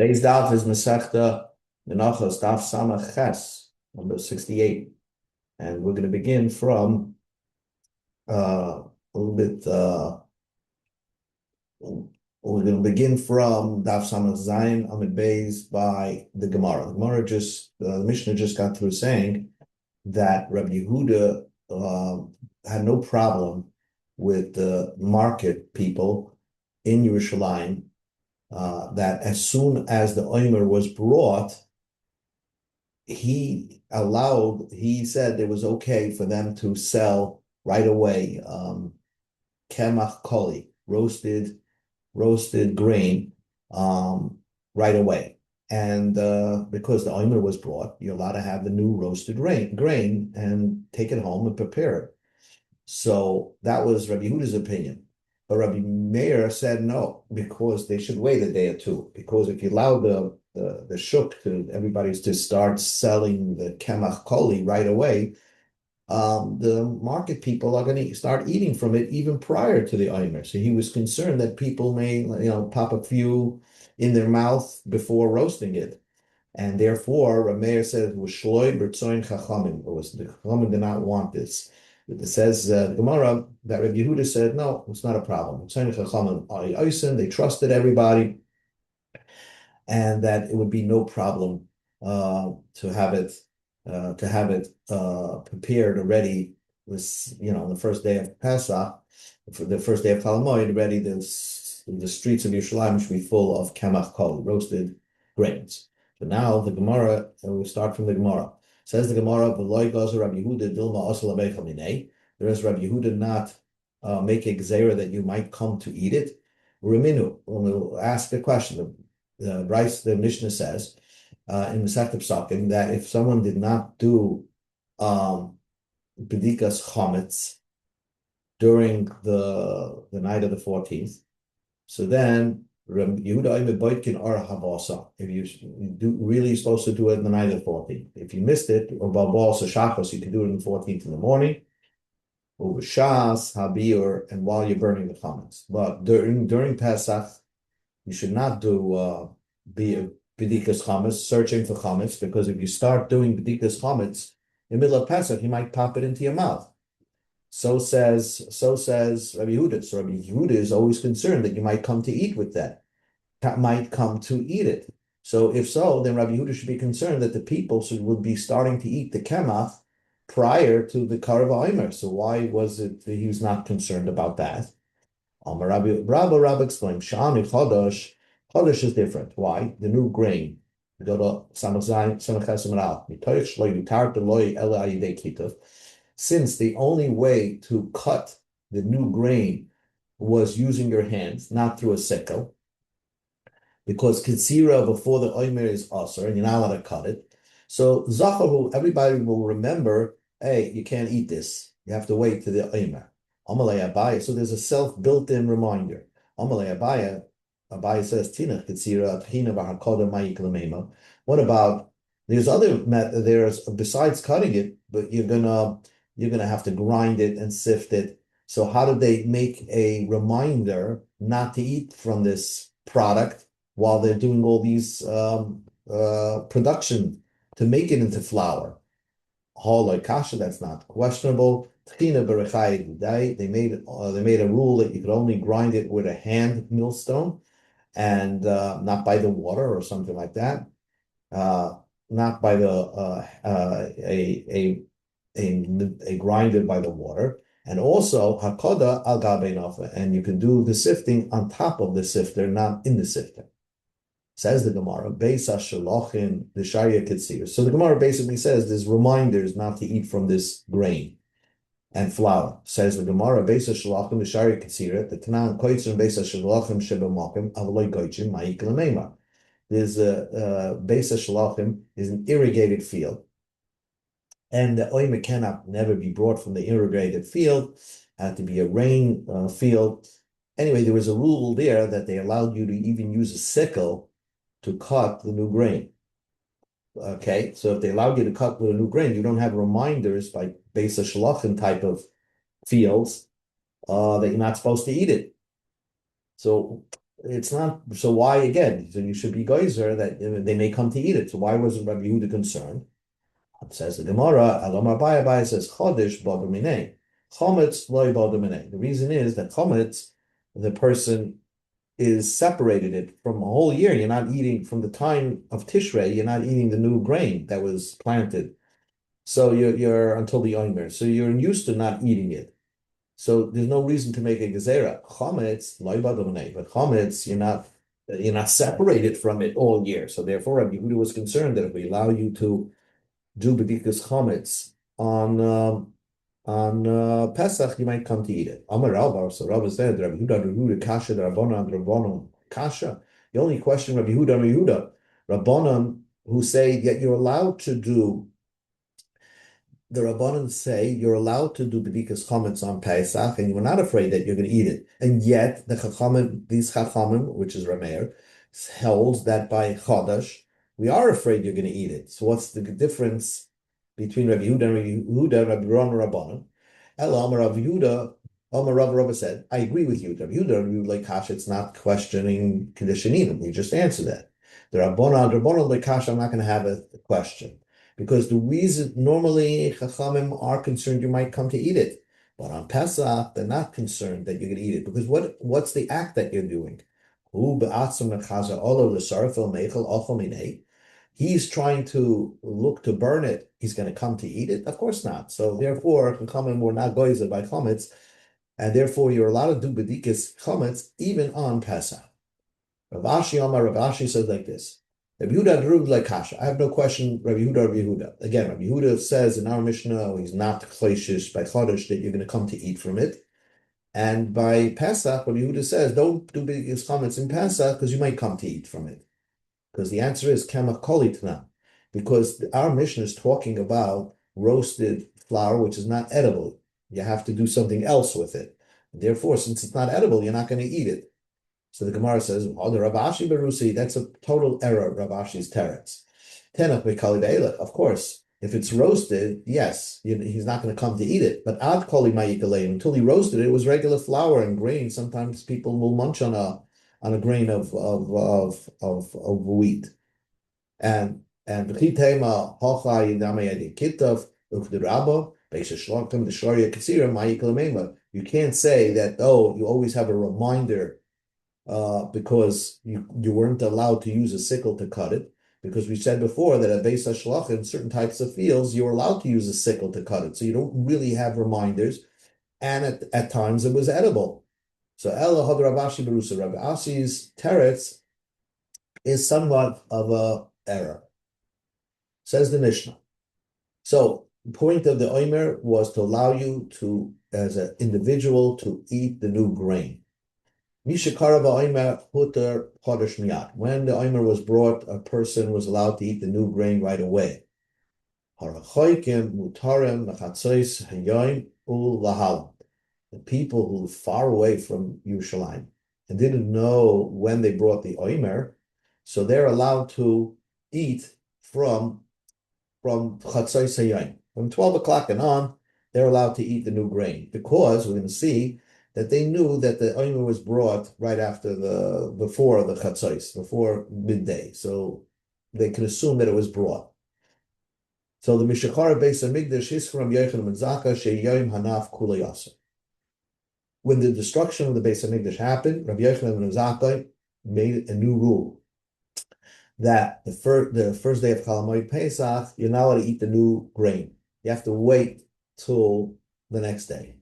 Today's daf is Masechta Menachos Daf Samach Ches, number 68. And we're going to begin from a little bit, we're going to begin from Daf Samach Zayin Amid Beis by the Gemara. The Mishnah just got through saying that Rabbi Yehuda had no problem with the market people in Yerushalayim, that as soon as the Omer was brought, he said it was okay for them to sell right away kemach koli, roasted grain, right away. And because the Omer was brought, you're allowed to have the new roasted grain and take it home and prepare it. So that was Rabbi Yehuda's opinion. But Rabbi Meir said no, because they should wait a day or two. Because if you allow the shuk to everybody to start selling the kemach koli right away, the market people are going to start eating from it even prior to the Omer. So he was concerned that people may, pop a few in their mouth before roasting it. And therefore, Rabbi Meir said it was shloi b'rtzoin chachamim. The chachamim did not want this. It says the Gemara that Rabbi Yehuda said, no, it's not a problem. They trusted everybody, and that it would be no problem to have it prepared already. The first day of Pesach, for the first day of Chol Hamoed, already the streets of Yerushalayim should be full of kemach kol, roasted grains. So now the Gemara, we start from the Gemara. Says the Gemara, "V'loy gazer Rabbi Yehuda dilma asal abecha minei." There is Rabbi Yehuda not make a gzera that you might come to eat it. Reminu, we'll ask a question. The Mishnah says in Masechta Psakim that if someone did not do bedikas chametz during the night of the 14th, so then if you do really supposed to do it in the night of the 14th. If you missed it, or babos or shachos, you can do it on the 14th in the morning, or shas habir, and while you're burning the chametz. But during Pesach, you should not do bedikas chametz, searching for chametz, because if you start doing bedikas chametz in the middle of Pesach, you might pop it into your mouth. So says Rabbi Yehuda. So Rabbi Yehuda is always concerned that you might come to eat with that. Might come to eat it. So if so, then Rabbi Yehuda should be concerned that the people would be starting to eat the kemach prior to the Karev Omer. So why was it that he was not concerned about that? Rabbi explained, Sha'ani Chodosh is different. Why? The new grain. You go to Samach Zayin, Samach Ches Amar Mitoich Shloi Yutar Deloi Ele Ayidei Kitov. Since the only way to cut the new grain was using your hands, not through a sickle, because Kitzira before the Omer is Asr, and you're not allowed to cut it. So Zacharu, everybody will remember, hey, you can't eat this. You have to wait to the Omer. Amalei Abaya, so there's a self-built-in reminder. Amalei Abaya says, Tina Kitzira, Tina Vahakoda Ma'ik Lamema. What about, there's besides cutting it, but you're gonna have to grind it and sift it. So how do they make a reminder not to eat from this product while they're doing all these production to make it into flour? Haloi kasha, that's not questionable. They made a rule that you could only grind it with a hand millstone and not by the water or something like that. Not by a grinder by the water, and also hakoda al gabe nafa, and you can do the sifting on top of the sifter, not in the sifter. Says the Gemara, Beisa Shalochin the Sharia Kitzir. So the Gemara basically says there's reminders not to eat from this grain and flour. Says the Gemara, Beisa Shalochin the Sharia Kitzir, the Tanan Koitzim Beisa Shalochin Shebamakim Avloy Goichim Ma'ik Lamema. There's a Beisa Shalochin is an irrigated field, and the oimer cannot never be brought from the irrigated field. Had to be a rain field. Anyway, there was a rule there that they allowed you to even use a sickle to cut the new grain. Okay, so if they allowed you to cut the new grain, you don't have reminders by Beisa Shalochin type of fields that you're not supposed to eat it. So it's not. So why again? So you should be geyser that they may come to eat it. So why wasn't Rabbi Yehuda concerned? It says the Gemara, Alomar Bayabay says Chodesh Bodaminei. Chometz loy Bodaminei. The reason is that chometz, the person is separated it from a whole year. You're not eating from the time of Tishrei. You're not eating the new grain that was planted. So you're until the Omer. So you're used to not eating it. So there's no reason to make a gezerah. Chometz loy Bodaminei, but chometz you're not separated from it all year. So therefore, Rabbi Yehuda was concerned that if we allow you to do bedikas chametz on Pesach, you might come to eat it. Amar Rabba, so Rabba said, Rabbi Yehuda kasha, the Rabbanon kasha. The only question, Rabbi Yehuda, Rabbanon who say that you're allowed to do. The Rabbanon say you're allowed to do bedikas chametz on Pesach, and you're not afraid that you're going to eat it. And yet the chachamim, these chachamim, which is Rameir, holds that by Chodesh we are afraid you're going to eat it. So what's the difference between Rabbi Yehuda and Rabbi Yehuda, Rabbi Ron, Rabbanon? Ela Amar Rabbi Yehuda, Amar Rabba said, I agree with you. Rabbi Yehuda, like Kasha, it's not questioning conditioning. You just answer that. The Rabbanon, like Kasha, I'm not going to have a question. Because the reason normally Chachamim are concerned you might come to eat it, but on Pesach they're not concerned that you're going to eat it because what's the act that you're doing? He's trying to look to burn it. He's going to come to eat it? Of course not. So therefore, Chachamim were not goyzer by chametz, and therefore you're allowed to do bedikas chametz even on Pesach. Rav Ashi says like this. Rabbi Yehuda Drug like Kasha. I have no question, Rabbi Yehuda. Again, Rabbi Yehuda says in our Mishnah, he's not chloshish by Chodesh that you're going to come to eat from it. And by Pesach, Rabbi Yehuda says, don't do big comments in Pesach because you might come to eat from it. Because the answer is Kemach Kolitna. Because our Mishnah is talking about roasted flour, which is not edible. You have to do something else with it. Therefore, since it's not edible, you're not going to eat it. So the Gemara says, oh, the Rav Ashi Barusi, that's a total error of Rav Ashi's teretz. Tenach Bekali Be'elech, of course, if it's roasted, yes, he's not going to come to eat it. But Ad Koli Ma'ikaleim, until he roasted it, it was regular flour and grain. Sometimes people will munch on a grain of wheat. And B'chitema Hocha Yidama Yadi Kitav Ukdirabba Beisha Shlokam the Sharia Katsira Ma'ikaleimema. You can't say that, oh, you always have a reminder because you weren't allowed to use a sickle to cut it, because we said before that at Beis HaShlach in certain types of fields, you're allowed to use a sickle to cut it. So you don't really have reminders. And at times it was edible. So Ela Had Rav Ashi Berusa, Rav Ashi's teretz is somewhat of a error. Says the Mishnah. So the point of the Omer was to allow you to, as an individual, to eat the new grain. When the Omer was brought, a person was allowed to eat the new grain right away. The people who live far away from Yerushalayim and didn't know when they brought the Omer, so they're allowed to eat from Chatzos Hayom. From 12 o'clock and on, they're allowed to eat the new grain because we're going to see that they knew that the Omer was brought right after before the Chatzos, before midday. So they can assume that it was brought. So the Mishachar Beis Hamikdash is from Yochanan ben Zakkai Sheyom Hanaf Kulei Aser. When the destruction of the Beis Hamikdash happened, Rabbi Yochanan ben Zakkai made a new rule that the first day of Chol Hamoed Pesach, you're not allowed to eat the new grain. You have to wait till the next day.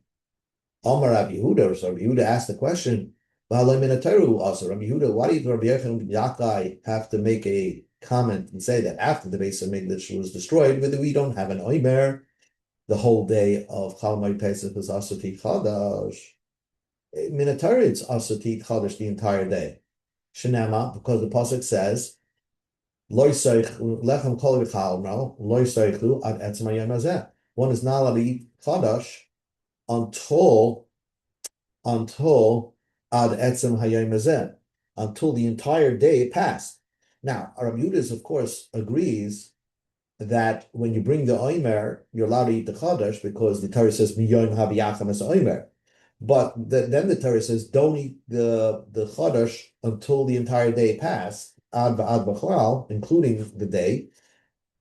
Amar Rabbi Yehuda, so Rabbi Yehuda asked the question, Rabbi Yehuda, why did Rabbi Yochanan ben Zakkai have to make a comment and say that after the Beis Hamikdash was destroyed, whether we don't have an Omer, the whole day of Chol Hamoed Pesach is Asoti Chadash. Minatari, it's Asoti Chadash the entire day. Shenema, because the pasuk says, one is not allowed to eat chadash until ad etzem hayom hazeh, until the entire day passed. Now, Rabbi Yehuda, of course, agrees that when you bring the omer, you're allowed to eat the chadash because the Torah says miyom haviyacham es omer. But then the Torah says, don't eat the Chodesh until the entire day passed, ad b'chlal, including the day.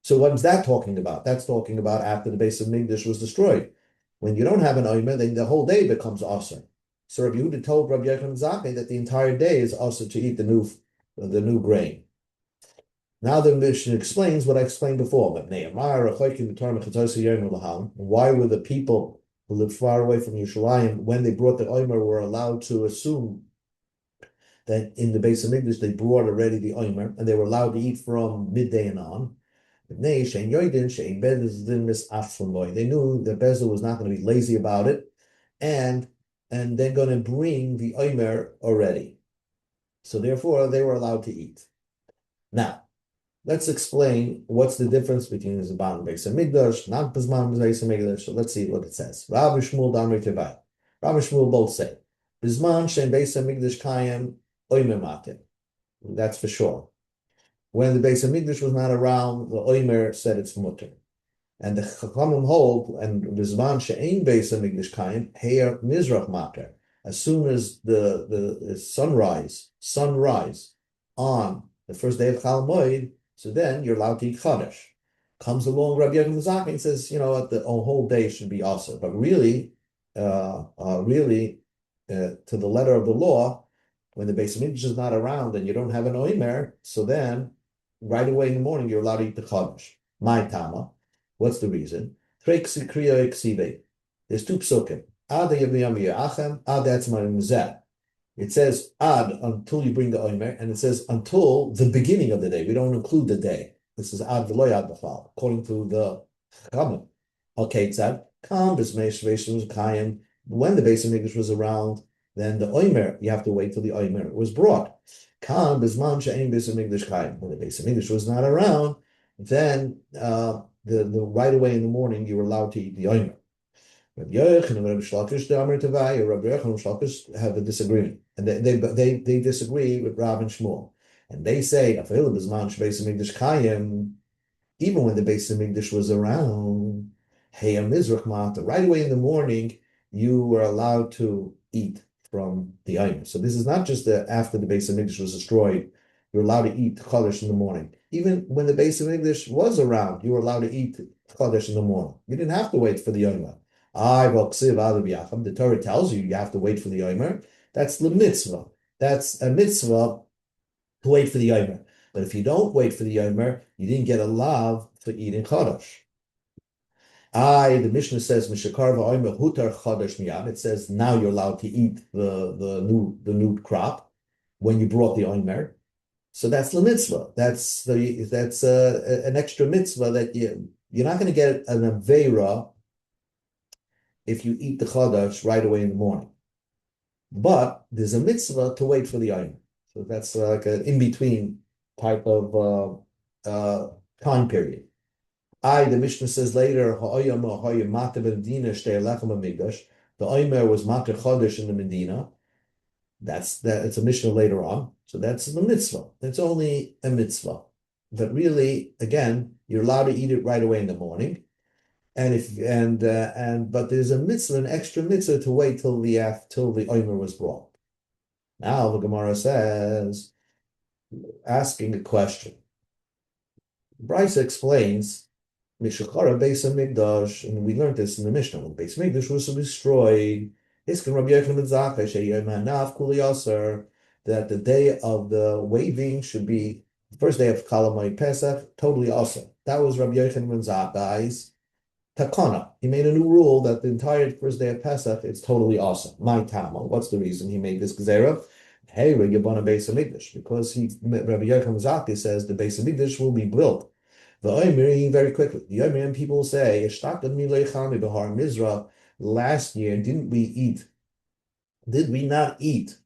So what is that talking about? That's talking about after the base of Migdash was destroyed. When you don't have an Omer, then the whole day becomes Aser. So Rabbi Yehuda told Rabbi Yochanan Zakkai that the entire day is Aser to eat the new grain. Now the Mishnah explains what I explained before. But why were the people who lived far away from Yerushalayim, when they brought the Omer, were allowed to assume that in the base of Migdash they brought already the Omer, and they were allowed to eat from midday and on? They knew that Bezel was not going to be lazy about it, and they're going to bring the Omer already. So therefore, they were allowed to eat. Now, let's explain what's the difference between Zban and Beis Hamikdash, not Bizman and Beis Hamikdash. So let's see what it says. Rav and Shmuel Damri Tevai. Rav and Shmuel both say, Bizman Shem Beis Hamikdash Kayim Omer Matim. That's for sure. When the Beis Hamikdash was not around, the Omer said it's mutter. And the Chachamim hold, and Bizman She'ein Beis Hamikdash Kayim Heir Mizrach Mater. As soon as the sunrise on the first day of Chal Moed, so then you're allowed to eat Chodesh. Comes along Rabbi Yochanan Zakkai and says, the whole day should be also. But really, to the letter of the law, when the Beis Hamikdash is not around and you don't have an Omer, so then right away in the morning you're allowed to eat the Chodesh. My Tama. What's the reason? There's two psukim. It says ad until you bring the Omer, and it says until the beginning of the day. We don't include the day. This is ad v'lo ad b'chal, according to the Chachamim. Okay, it's ad kam b'zmei kayim. When the Beis Hamikdash was around, then the Omer, you have to wait till the Omer was brought. Kam b'zman she'ein Beis Hamikdash kayim. When the Beis Hamikdash was not around, then the right away in the morning you were allowed to eat the Omer. Rabbi Yochanan and Rabbi Shlakish, the Amar Tavai, or Rabbi Yochanan and Shlakish have a disagreement, and they disagree with Rav and Shmuel, and they say even when the Beis Hamikdash was around, hey, a Mizrach Mata, right away in the morning, you were allowed to eat from the Omer. So this is not just that after the Beis Hamikdash was destroyed, you're allowed to eat Chodesh in the morning. Even when the Beis Hamikdash was around, you were allowed to eat Chodesh in the morning. You didn't have to wait for the Omer. The Torah tells you have to wait for the Omer. That's the mitzvah. That's a mitzvah to wait for the Omer. But if you don't wait for the Omer, you didn't get a lav for eating Chodesh. The Mishnah says Mishakar v'Omer hutar Chodesh miyad. It says now you're allowed to eat the new crop when you brought the Omer. So that's the mitzvah. That's an extra mitzvah that you're not going to get an aveira if you eat the Chodesh right away in the morning. But there's a mitzvah to wait for the Omer. So that's like an in-between type of time period. The Mishnah says later, the Omer was Mater Chodesh in the Medina. It's a Mishnah later on. So that's the mitzvah. It's only a mitzvah. But really, again, you're allowed to eat it right away in the morning. But there's a mitzvah, an extra mitzvah to wait till the Omer was brought. Now the Gemara says, asking a question. Brisa explains, Mishachara Beis Hamikdash, and we learned this in the Mishnah. When Beis Hamikdash was destroyed, that the day of the waving should be the first day of Kalamai Pesach, totally awesome. That was Rabbi Yochanan ben Zakkai's takana. He made a new rule that the entire first day of Pesach, it's totally awesome. My tama. What's the reason he made this gezerah? Hey, Yabana Beis Hamikdash, because Rabbi Yochanan ben Zakkai says the Beis Hamikdash will be built. The Omer very quickly. The Omer people say, last year, did we not eat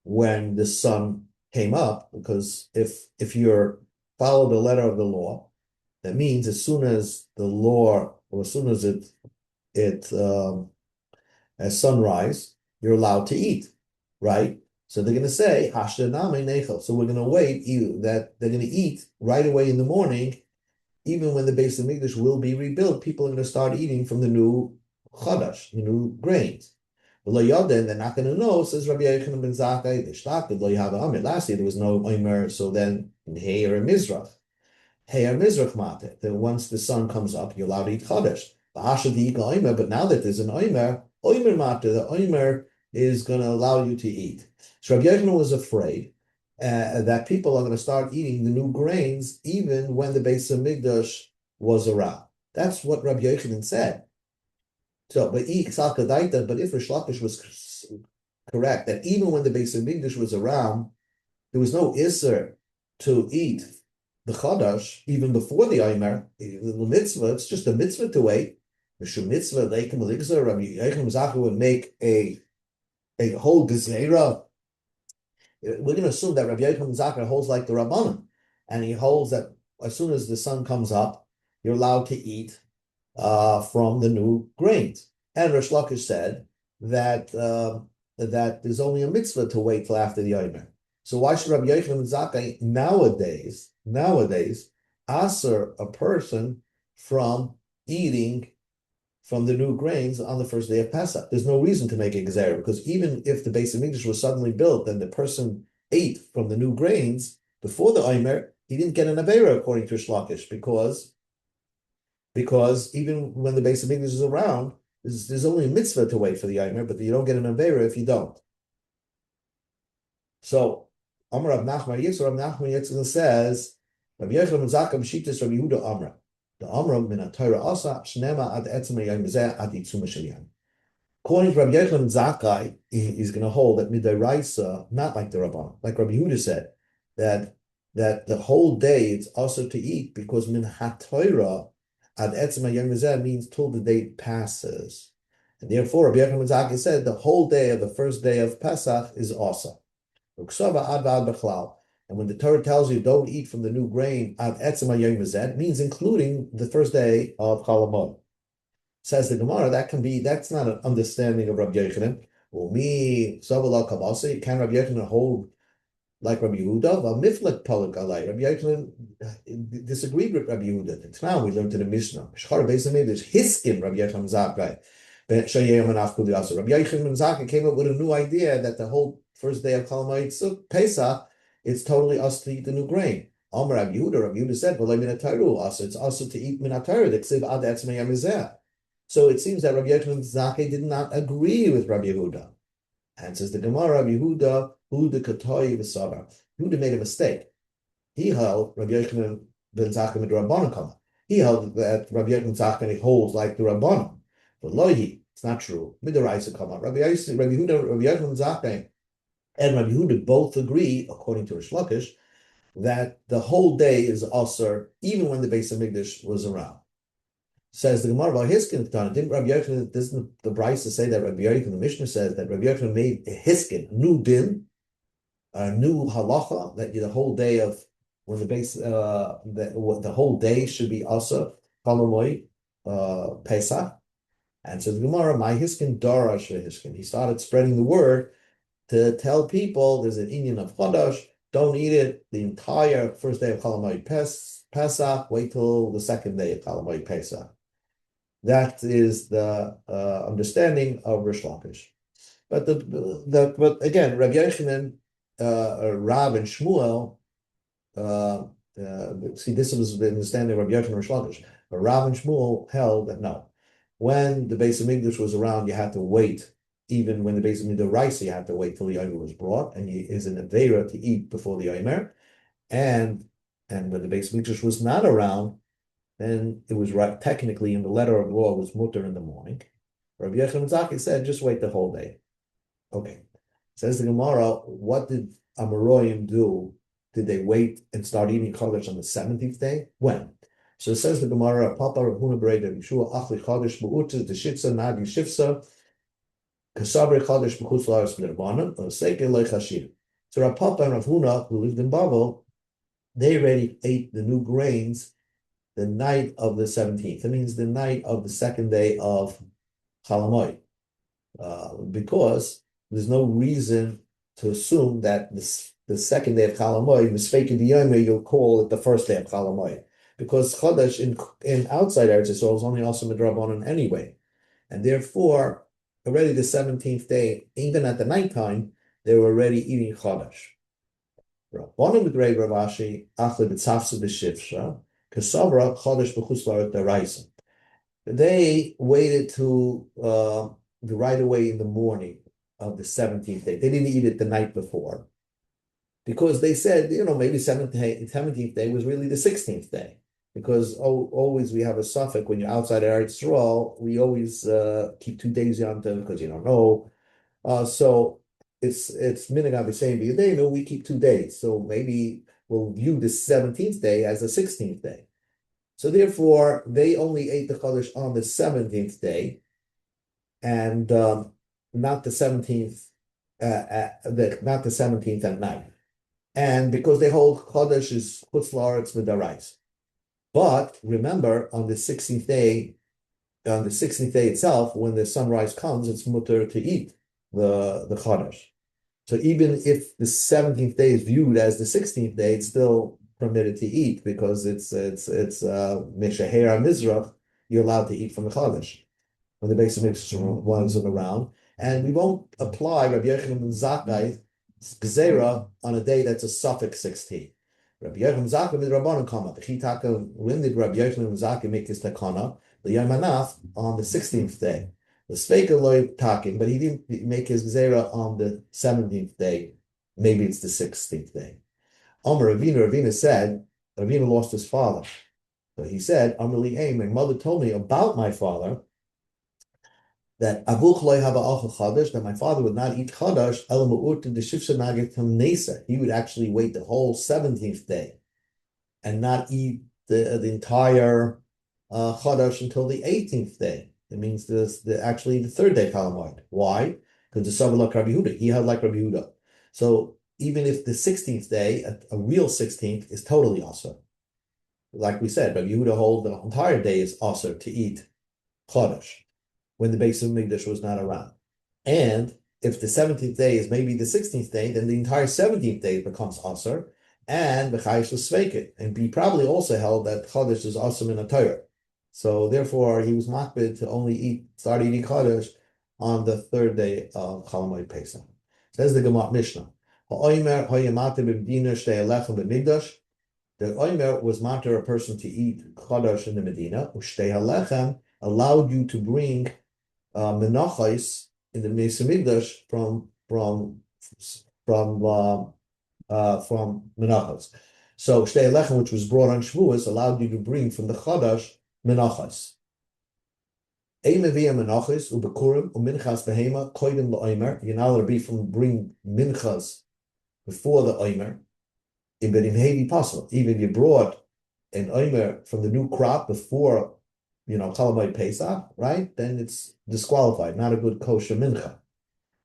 when the sun came up? Because if you follow the letter of the law, that means as soon as the law, or as soon as as sunrise, you're allowed to eat, right? So they're going to say, Hashaname Nechel. So we're going to wait that they're going to eat right away in the morning, even when the Beis Hamikdash will be rebuilt. People are going to start eating from the new Chodesh, the new grains. And they're not going to know, says Rabbi Yochanan ben Zakkai, the Shlach, lo yahav amir. Last year there was no Omer, so then Hey or Mizrach. Hey or Mizrach mate. Then once the sun comes up, you're allowed to eat Chodesh. But now that there's an Omer mate, the Omer is going to allow you to eat. So Rabbi Yochanan was afraid that people are going to start eating the new grains even when the Beis Hamikdash was around. That's what Rabbi Yochanan said. So, but if Rish Lakish was correct, that even when the Beis Hamikdash was around, there was no Isser to eat the Chadash, even before the Omer, the mitzvah, it's just a mitzvah to wait. The mitzvah, Rabbi Yochanan would make a whole gezerah. We're going to assume that Rabbi Yochanan Zakkai holds like the Rabbanim, and he holds that as soon as the sun comes up, you're allowed to eat from the new grains. And Rish Lakish said that that there's only a mitzvah to wait till after the Omer. So why should Rabbi Yochanan Zakkai nowadays aser a person from eating from the new grains on the first day of Pesach? There's no reason to make a gezerah, because even if the Beis Hamikdash was suddenly built and the person ate from the new grains before the Omer, he didn't get an avera according to Shlakish, because even when the Beis Hamikdash is around, there's only a mitzvah to wait for the Omer, but you don't get an avera if you don't. So Amar Rav Nachman Yitzchak says, Rabbi Yochanan Zakkai B'shitas Rabbi Yehuda Amra. The Amra min HaTorah Asa Shnema Ad Etzem Yom Zeh Ad Yitzum Shelian. According to Rabbi Yochanan Zakkai, he's going to hold that Midairaisa, not like the Rabban, like Rabbi Yehuda said, that the whole day it's also to eat, because min HaTorah Ad Etzem Yom Zeh means till the day passes, and therefore Rabbi Yochanan Zakkai said the whole day of the first day of Pesach is also. And when the Torah tells you don't eat from the new grain ad etzem hayom hazeh, means including the first day of Chol Hamoed. Says the Gemara, that's not an understanding of Rabbi Yochanan. Can Rabbi Yochanan hold like Rabbi Yehuda? Rabbi Yochanan disagreed with Rabbi Yehuda. And now we learned in the Mishnah. There's Hiskin Rabbi Yochanan Zakkai. Rabbi Yochanan Zakkai came up with a new idea that the whole first day of Chol Hamoed Pesach, it's totally us to eat the new grain. Amar Rabbi Yehuda said, it's also to eat min HaTorah. So it seems that Rabbi Yochanan Zakkai did not agree with Rabbi Yehuda. And says the Gemara, Rabbi Yehuda made a mistake. He held Rabbi Yochanan ben Zakkai with Rabbanan Kama. He held that Rabbi Yochanan Zakkai holds like the Rabbanan. But lohi, it's not true. Midaraisa Kama. Rabbi Yochanan Zakkai and Rabbi Yehuda both agree, according to Rish Lakish, that the whole day is Asr, even when the Beis Hamikdash was around. Says the Gemara about Hiskin, didn't Rabbi Yochanan, doesn't the Brisa say that Rabbi Yochanan, the Mishnah says that Rabbi Yochanan made a Hiskin, new din, a new halacha, that the whole day of when the whole day should be Asr, Chol Hamoed, Pesach. And so the Gemara, my Hiskin, Darash Hiskin. He started spreading the word to tell people there's an inyan of Chodesh, don't eat it the entire first day of Chol Hamoed Pesach, wait till the second day of Chol Hamoed Pesach. That is the understanding of Rish Lakish. But again, Rabbi Yochanan, Rav and Shmuel, see, this was the understanding of Rabbi Yochanan and Rish Lakish. But Rav and Shmuel held that no, when the Beis Hamikdash was around, you had to wait. Even when the Beis Hamikdash, you had to wait till the Omer was brought, and he is an avera to eat before the Omer. And when the Beis Hamikdash was not around, then it was right. Technically, in the letter of law, it was mutter in the morning. Rabbi Yochanan Zakkai said, just wait the whole day. Okay. Says the Gemara, what did Amoraim do? Did they wait and start eating Chodesh on the 17th day? When? So it says the Gemara, Papa Rav Huna Bereda Yeshua Achli Chodesh Bu'uta Deshitza Nagi Shifsa Kasabri Chodesh B'chutz La'aretz B'Nirbanan Oseke Leichashir. So Rav Papa and Rav Huna, who lived in Babel, they already ate the new grains the night of the 17th. That means the night of the second day of Chol Hamoed, because there's no reason to assume that the second day of Chol Hamoed, Misfeikin Diyomer, you'll call it the first day of Chol Hamoed, because Chodesh in outside Eretz Yisrael is only also Midrabanan anyway, and therefore already the 17th day, even at the nighttime, they were already eating Chodesh. Rabbanim b'grei Rav Ashi, achle b'tzafsa b'shivsha, kasavra Chodesh b'chutz la'aretz daraisa. They waited to right away in the morning of the 17th day. They didn't eat it the night before because they said, maybe 17th day was really the 16th day. Because always we have a suffix when you're outside Eretz Yisrael, we always keep 2 days yontiv because you don't know. So it's minhag b'seim b'yadenu, we keep 2 days. So maybe we'll view the 17th day as the 16th day. So therefore, they only ate the Chodesh on the 17th day, and not the 17th, not the 17th at night. And because they hold Chodesh is chutz la'aretz v'darais. But remember, on the 16th day itself, when the sunrise comes, it's mutter to eat the Chodesh. So even if the 17th day is viewed as the 16th day, it's still permitted to eat because it's Mishaher Mizrach, you're allowed to eat from the Chodesh when the base of Mikdash was around. And we won't apply Rabbi Yochanan Zakkai Gzeira on a day that's a suffix 16. Rabbi Yochanan Zakkai with Rabbanon Kama. When did Rabbi Yochanan Zakkai make his takana? The Yom Hanaf on the 16th day. The Sveika loy taking, but he didn't make his Gzeira on the 17th day. Maybe it's the 16th day. Amar Ravina said, Ravina lost his father. So he said, Amar Li, my mother told me about my father that that my father would not eat chadash he would actually wait the whole 17th day and not eat the entire chadash until the 18th day. It means actually the third day Kalamite. Why? Because the Sabbath like Rabbi Yehuda, he had like Rabbi Yehuda. So even if the 16th day, a real 16th, is totally asur. Like we said, Rabbi Yehuda hold the entire day is asur to eat chadash when the base of Mikdash was not around. And if the 17th day is maybe the 16th day, then the entire 17th day becomes asur, and B'chayish l'sveiket. And he probably also held that Chodesh is asur in a Torah. So therefore, he was makbid to only start eating Chodesh on the third day of Chol Hamoed Pesach. Says the Gemara Mishnah, the Oimer was matter a person to eat Chodesh in the Medina, Ushtei HaLechem allowed you to bring menachos in the Beis Hamikdash from menachos. So Shtei Lechem, which was brought on Shavuos, allowed you to bring from the Chadash menachos. Ein mevia menachos ubekurim uminchas behema koidim la'omer. You're not allowed to bring minchas before the omer. But in heavy possible, even if you brought an omer from the new crop before Chol Hamoed Pesach, right? Then it's disqualified, not a good kosher mincha.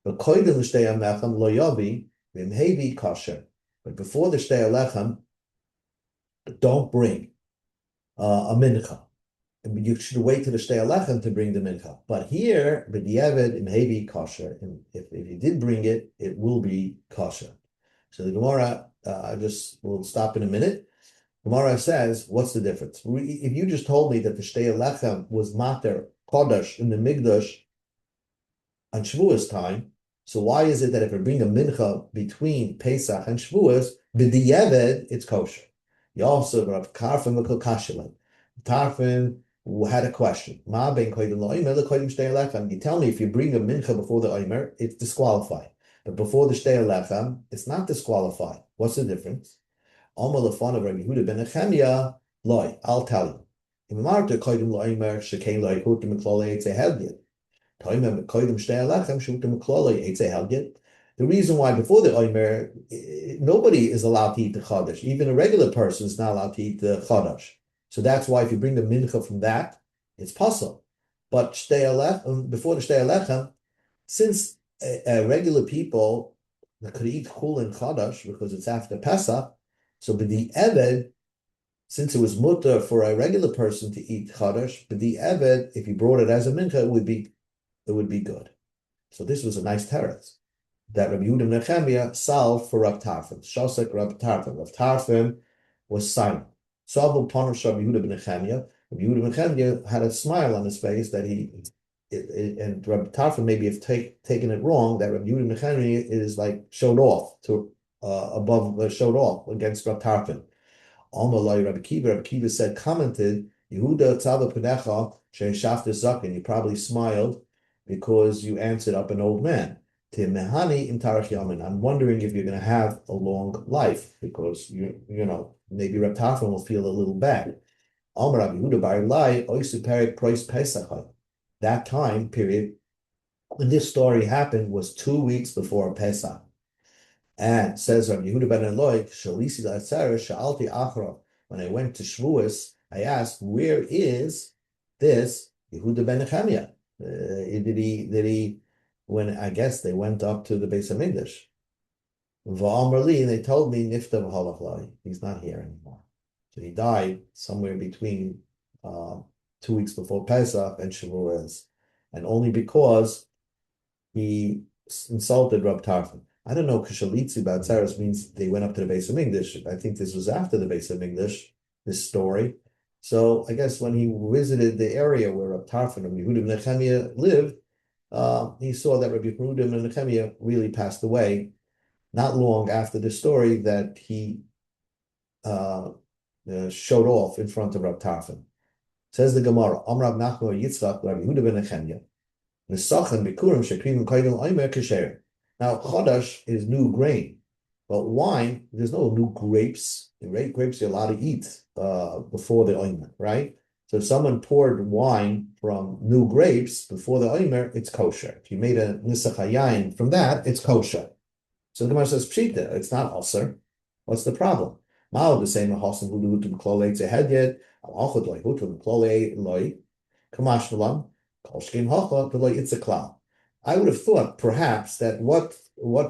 But koidim l'shtei alechem lo yavi v'imhevi kosher. But before the shtei alechem, don't bring a mincha. And you should wait to the shtei alechem to bring the mincha. But here, b'diavad imhevi kosher. And if you did bring it, it will be kosher. So the Gemara, we'll stop in a minute. Gemara says, what's the difference? If you just told me that the Shtei Lechem was mater Kodesh in the Mikdash on Shavuos time, so why is it that if I bring a mincha between Pesach and Shavuos, b'di'eved, it's kosher? You also Rav Tarfon v'kol kashilan. Tarfon had a question. Ma ben koydim la'omer le'koydim Shtei Lechem. You tell me if you bring a mincha before the omer, it's disqualified. But before the Shtei Lechem, it's not disqualified. What's the difference? I'll tell you. The reason why before the Omer, nobody is allowed to eat the Chodesh. Even a regular person is not allowed to eat the Chodesh. So that's why if you bring the mincha from that, it's possible. But before the Shtei Alechem, since regular people could eat Chul and Chodesh because it's after Pesach, so b'di eved, since it was mutter for a regular person to eat Chodesh, b'di eved, if you brought it as a mincha, it would be good. So this was a nice teretz that Rabbi Yehuda Nechemia solved for Rav Tarfon. Shosek Rav Tarfon. Rav Tarfon was silent. Solved upon Rabbi Yehuda Nechemia. Rabbi Yehuda Nechemia had a smile on his face that he and Rabbi Tarfon maybe have taken it wrong that Rabbi Yehuda Nechemia is like showed off showed off against Rabbi Tarfon. Amalai Rabbi Kiva said, commented, Yehuda Tzava Punecha Sheshafta Zakin. You probably smiled because you answered up an old man. Timehani in Tarach Yamin. I'm wondering if you're going to have a long life because maybe Rabbi Tarfon will feel a little bad. Amar Rabbi Yehuda Bar Lai Oisu Perik Prois Pesach. That time period when this story happened was 2 weeks before Pesach. And says Rabbi Yehuda ben Eloi, Shalisi La'atzara Sha'alti Achra. When I went to Shavuos, I asked, where is this Yehuda ben Nechemia? When I guess they went up to the Beis Hamikdash. V'amar li, and they told me, Nifta v'halach lai. He's not here anymore. So he died somewhere between 2 weeks before Pesach and Shavuos, and only because he insulted Rab Tarfon. I don't know, Kishalitzi Batzaros means they went up to the Beis Hamikdash. I think this was after the Beis Hamikdash, this story. So I guess when he visited the area where Rab Tarfon and Yehuda ben Nechemia lived, he saw that Rabbi Yehuda ben Nechemia really passed away not long after the story that he showed off in front of Rab Tarfon. Says the Gemara, Amrav Nachman Yitzchak Rabbi Yehuda ben Nechemia. Now, chodash is new grain, but wine, there's no new grapes. Right? Grapes you're allowed to eat before the omer, right? So if someone poured wine from new grapes before the omer, it's kosher. If you made a nisach hayayin from that, it's kosher. So the Gemara says, pshita, it's not osir. What's the problem? Ma'al the same hasan who do klolei tzehed yet, al-achod loy hutum klolei loy, kamash v'lam. I would have thought perhaps that what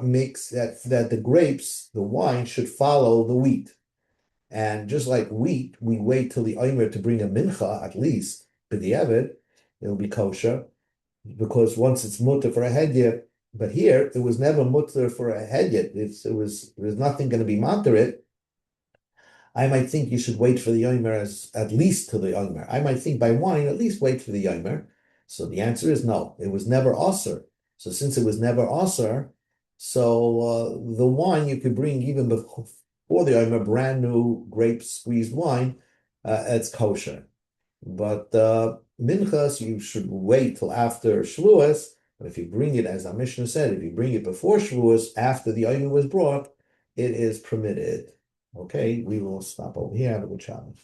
makes that the grapes, the wine should follow the wheat. And just like wheat, we wait till the Omer to bring a mincha, at least, b'diavad, it'll be kosher, because once it's mutter for a hedyet, but here it was never mutter for a hedyet. There's nothing going to be matter it. I might think you should wait for the Yomer at least till the Yomer. I might think by wine, at least wait for the Yomer. So the answer is no. It was never Osir. So since it was never Osir, so the wine you could bring even before the Yomer, brand new grape squeezed wine, it's kosher. But minchas, you should wait till after Shavuos. But if you bring it, as our Mishnah said, if you bring it before Shavuos, after the Yomer was brought, it is permitted. Okay, we will stop over here. Have a good Shabbos.